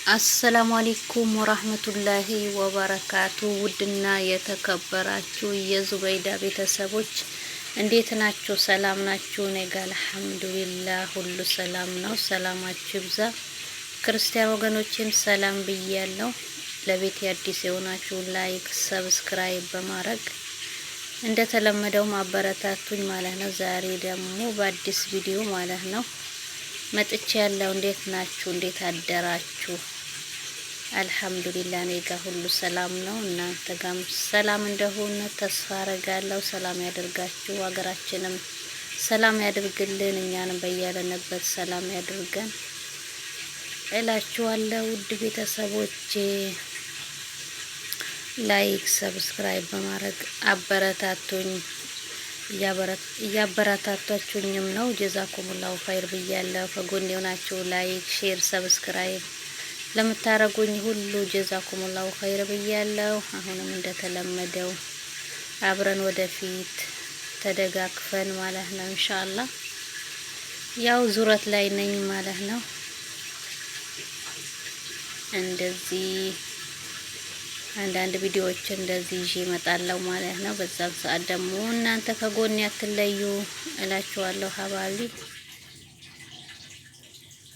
አሰላሙ አለይኩም ወራህመቱላሂ ወበረካቱ። ውድና የተከበራችሁ የዙበይዳ ቤተሰቦች እንዴት ናችሁ? ሰላም ናችሁ? እኔ ጋር አልሐምዱሊላህ ሁሉ ሰላም ነው። ሰላማችሁ ይብዛ። ክርስቲያን ወገኖቼም ሰላም ብያለሁ። ለቤት አዲስ የሆናችሁ ላይክ፣ ሰብስክራይብ በማድረግ እንደተለመደው ማበረታቱኝ ማለት ነው። ዛሬ ደግሞ በአዲስ ቪዲዮ ማለት ነው መጥቼ ያለው። እንዴት ናችሁ? እንዴት አደራችሁ? አልሐምዱሊላህ እኔ ጋር ሁሉ ሰላም ነው። እናንተ ጋርም ሰላም እንደሆነ ተስፋ አረጋለሁ። ሰላም ያደርጋችሁ፣ ሀገራችንም ሰላም ያደርግልን፣ እኛንም በያለንበት ሰላም ያደርገን እላችኋለሁ። ውድ ቤተሰቦቼ ላይክ ሰብስክራይብ በማድረግ አበረታቱኝ። እያበረታታችሁኝም ነው። ጀዛኩሙላሁ ኸይር ብያለሁ። ከጎን የሆናችሁ ላይክ፣ ሼር፣ ሰብስክራይብ ለምታረጉኝ ሁሉ ጀዛኩሙላሁ ኸይር ብያለሁ። አሁንም እንደተለመደው አብረን ወደፊት ተደጋግፈን ማለት ነው ኢንሻአላህ። ያው ዙረት ላይ ነኝ ማለት ነው። እንደዚህ አንዳንድ ቪዲዮዎች እንደዚህ ይዤ እመጣለሁ ማለት ነው። በዛም ሰዓት ደግሞ እናንተ ከጎን ያትለዩ እላችኋለሁ። ሀባቢ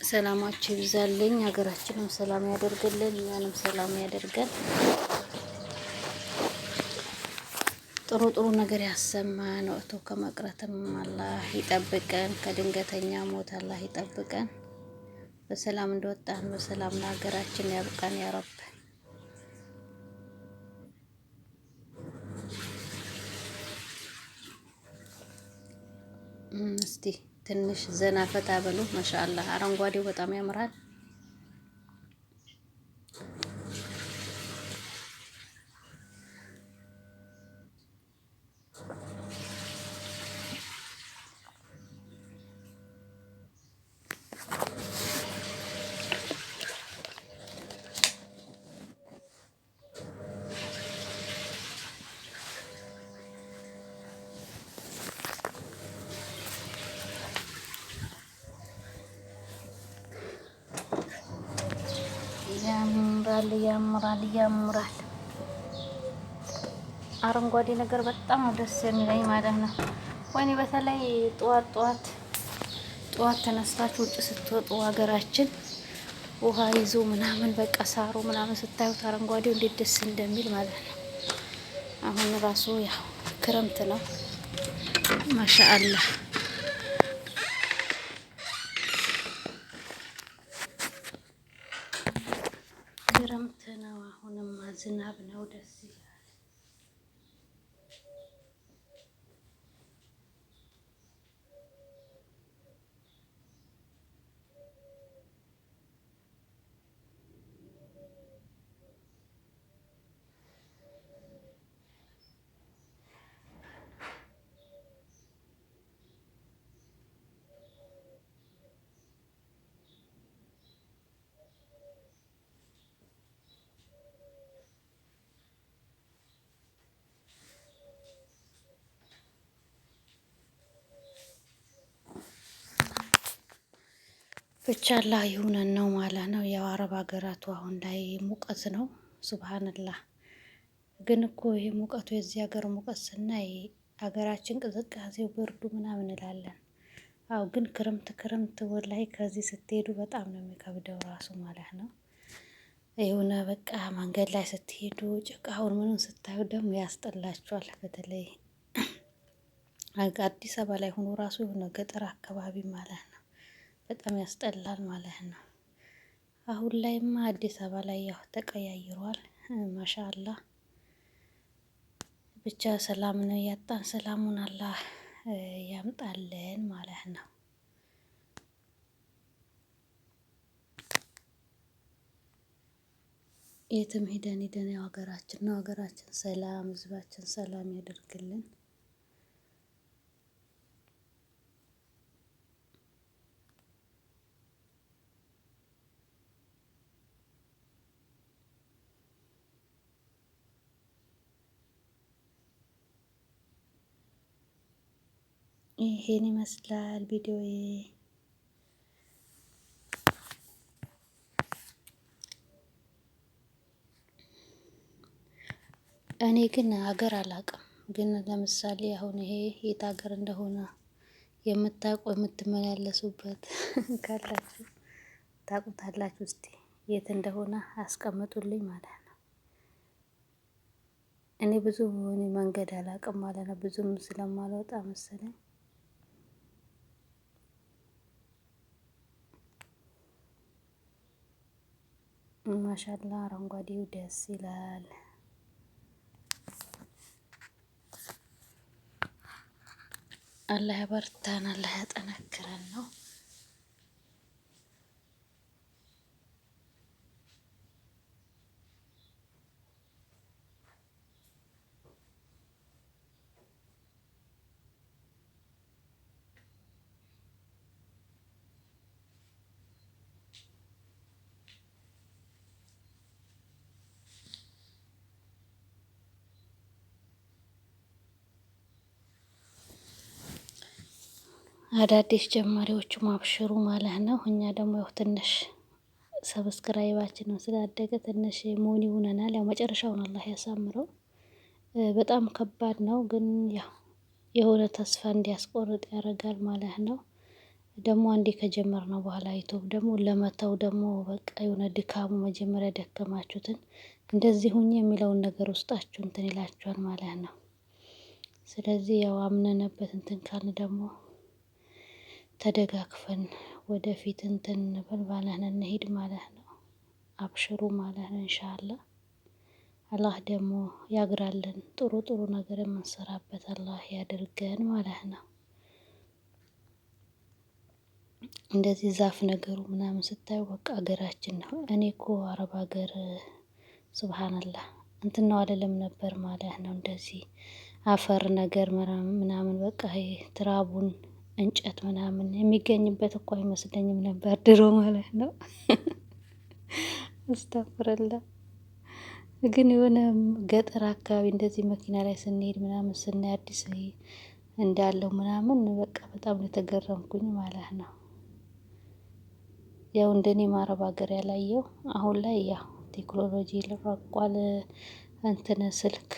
ሰላማችሁ ይብዛልኝ፣ ሀገራችንም ሰላም ያደርግልን፣ እኛንም ሰላም ያደርገን፣ ጥሩ ጥሩ ነገር ያሰማን፣ ወጥቶ ከመቅረትም አላህ ይጠብቀን፣ ከድንገተኛ ሞት አላህ ይጠብቀን፣ በሰላም እንደወጣን በሰላም ለሀገራችን ያብቃን ያ ረብ። እስቲ ትንሽ ዘና ፈታ በሉ። ማሻአላህ አረንጓዴው በጣም ያምራል። ያምራል ያምራል። አረንጓዴ ነገር በጣም ደስ የሚለኝ ማለት ነው። ወይኔ በተለይ ጠዋት ተነስታችሁ ውጭ ስትወጡ ሀገራችን ውሃ ይዞ ምናምን በቃ ሳሩ ምናምን ስታዩት አረንጓዴው እንዴት ደስ እንደሚል ማለት ነው። አሁን ራሱ ያው ክረምት ነው ማሻአላህ። ክረምት ነው። አሁንማ ዝናብ ነው። ደስ ይላል። ብቻ አላህ ይሁነን ነው ማለት ነው። ያው አረብ ሀገራቱ አሁን ላይ ሙቀት ነው። ሱብሃንላህ። ግን እኮ ይሄ ሙቀቱ የዚህ ሀገር ሙቀት ስናይ ሀገራችን ቅዝቃዜው ብርዱ ምናምን እንላለን። አው ግን ክረምት ወላይ ከዚህ ስትሄዱ በጣም ነው የሚከብደው ራሱ ማለት ነው። የሆነ በቃ መንገድ ላይ ስትሄዱ ጭቃውን ምኑን ስታዩ ደግሞ ያስጠላችኋል። በተለይ አዲስ አበባ ላይ ሆኖ ራሱ የሆነ ገጠር አካባቢ ማለት ነው በጣም ያስጠላል ማለት ነው። አሁን ላይማ አዲስ አበባ ላይ ያው ተቀያይሯል። ማሻአላህ ብቻ ሰላም ነው ያጣን፣ ሰላሙን አላህ ያምጣልን ማለት ነው። የትም ሄደን ያው ሀገራችን ነው። ሀገራችን ሰላም፣ ህዝባችን ሰላም ያደርግልን። ይሄን ይመስላል ቪዲዮዬ። እኔ ግን ሀገር አላውቅም። ግን ለምሳሌ አሁን ይሄ የት ሀገር እንደሆነ የምታውቁ የምትመላለሱበት ካላችሁ ታውቁታላችሁ። እስቲ የት እንደሆነ አስቀምጡልኝ ማለት ነው። እኔ ብዙ መንገድ አላውቅም ማለት ነው። ብዙም ስለማልወጣ መሰለኝ። ማሻላ አረንጓዴው ደስ ይላል። አላህ ያበርታን፣ አላህ ያጠነክረን ነው። አዳዲስ ጀማሪዎቹም አብሽሩ ማለት ነው። እኛ ደግሞ ያው ትንሽ ሰብስክራይባችንን ስላደገ ትንሽ ሞኒ ሆነናል። ያው መጨረሻውን አላህ ያሳምረው። በጣም ከባድ ነው፣ ግን ያው የሆነ ተስፋ እንዲያስቆርጥ ያደርጋል ማለት ነው። ደግሞ አንዴ ከጀመርነው በኋላ ዩቲዩብ ደግሞ ለመተው ደግሞ በቃ የሆነ ድካሙ መጀመሪያ ደከማችሁትን እንደዚህ ሁኚ የሚለውን ነገር ውስጣችሁ እንትን ይላችኋል ማለት ነው። ስለዚህ ያው አምነንበት እንትን ካልን ደግሞ ተደጋግፈን ወደፊት እንትን እንበል ማለት ነው፣ እንሂድ ማለት ነው። አብሽሩ ማለት ነው። ኢንሻአላህ አላህ ደግሞ ያግራልን። ጥሩ ጥሩ ነገር የምንሰራበት አላህ ያድርገን ማለት ነው። እንደዚህ ዛፍ ነገሩ ምናምን ስታዩ በቃ ሀገራችን ነው። እኔ እኮ አረብ ሀገር ሱብሃንአላህ እንትን ነው አይደለም ነበር ማለት ነው። እንደዚህ አፈር ነገር ምናምን በቃ ይሄ ትራቡን እንጨት ምናምን የሚገኝበት እኮ አይመስለኝም ነበር ድሮ ማለት ነው። አስተፍረላ ግን የሆነ ገጠር አካባቢ እንደዚህ መኪና ላይ ስንሄድ ምናምን ስናይ አዲስ እንዳለው ምናምን በቃ በጣም የተገረምኩኝ ማለት ነው። ያው እንደኔ ማረብ ሀገር ያላየው አሁን ላይ ያው ቴክኖሎጂ ልሯቋል። እንትን ስልክ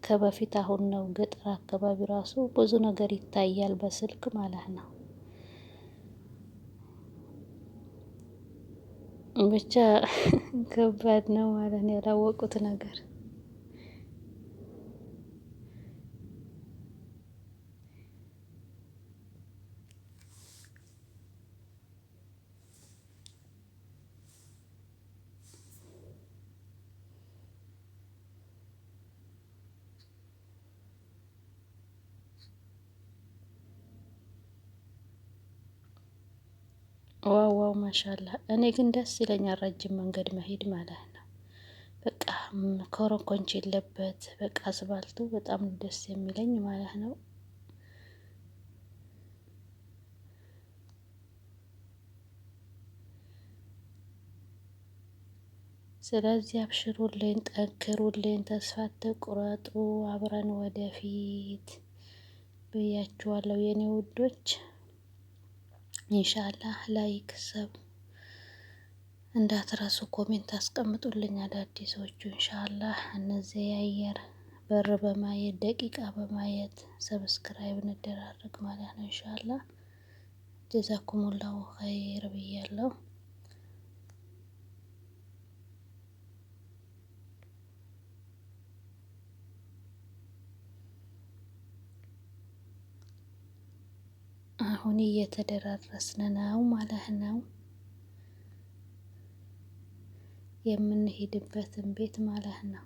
ከበፊት አሁን ነው። ገጠር አካባቢ ራሱ ብዙ ነገር ይታያል በስልክ ማለት ነው። ብቻ ከባድ ነው ማለት ነው ያላወቁት ነገር። ዋው ዋው ማሻአላ። እኔ ግን ደስ ይለኛል ረጅም መንገድ መሄድ ማለት ነው። በቃ ኮረኮንች የለበት በቃ አስፋልቱ በጣም ደስ የሚለኝ ማለት ነው። ስለዚህ አብሽሩልኝ፣ ጠንክሩልኝ፣ ተስፋ አትቁረጡ፣ አብረን ወደፊት ብያችኋለሁ የኔ ውዶች። ኢንሻአላህ ላይክ ሰብ እንዳትረሱ፣ ኮሜንት አስቀምጡልኝ አዳዲሶቹ። ኢንሻአላህ እነዚህ የአየር በር በማየት ደቂቃ በማየት ሰብስክራይብ እንደራረግ ማለት ነው። ኢንሻአላህ ጀዛኩሙላሁ ኸይር ብያለሁ። አሁን እየተደራረስን ነው ማለት ነው። የምንሄድበትን ቤት ማለት ነው።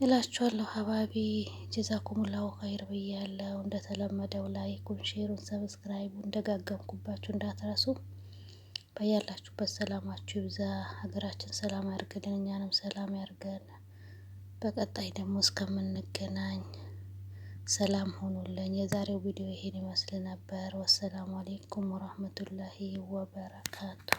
እላችኋለሁ ሀባቢ ጀዛኩሙላሁ ኸይር ብያለሁ። እንደተለመደው ላይኩን፣ ሼሩን፣ ሰብስክራይቡን ደጋገምኩባችሁ እንዳትረሱ። በያላችሁበት ሰላማችሁ ይብዛ። ሀገራችን ሰላም ያርግልን፣ እኛንም ሰላም ያርገን። በቀጣይ ደግሞ እስከምንገናኝ ሰላም ሆኑልኝ። የዛሬው ቪዲዮ ይሄን ይመስል ነበር። ወሰላሙ አሌይኩም ወራህመቱላሂ ወበረካቱ።